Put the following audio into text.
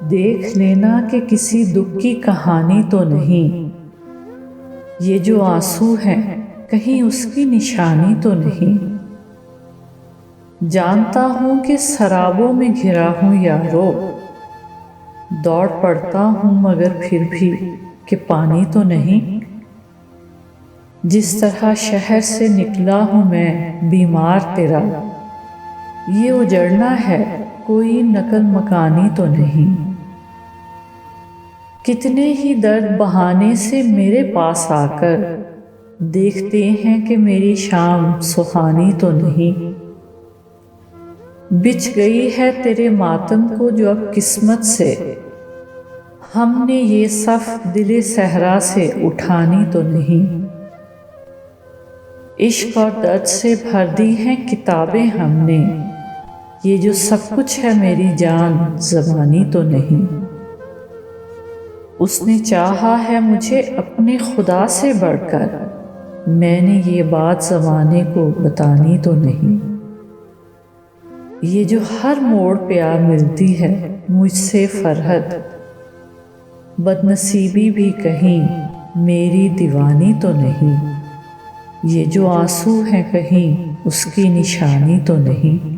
देख लेना कि किसी दुख की कहानी तो नहीं, ये जो आंसू हैं कहीं उसकी निशानी तो नहीं। जानता हूँ कि शराबों में घिरा हूँ यारो, दौड़ पड़ता हूँ मगर फिर भी कि पानी तो नहीं। जिस तरह शहर से निकला हूँ मैं बीमार तेरा, ये उजड़ना है कोई नकल मकानी तो नहीं। कितने ही दर्द बहाने से मेरे पास आकर देखते हैं कि मेरी शाम सुहानी तो नहीं। बिछ गई है तेरे मातम को जो अब किस्मत से, हमने ये सफ दिले सहरा से उठानी तो नहीं। इश्क और दर्द से भर दी हैं किताबें हमने, ये जो सब कुछ है मेरी जान ज़बानी तो नहीं। उसने चाहा है मुझे अपने खुदा से बढ़कर, मैंने ये बात ज़माने को बतानी तो नहीं। ये जो हर मोड़ पे आ मिलती है मुझसे फरहत, बदनसीबी भी कहीं मेरी दीवानी तो नहीं। ये जो आंसू हैं कहीं उसकी निशानी तो नहीं।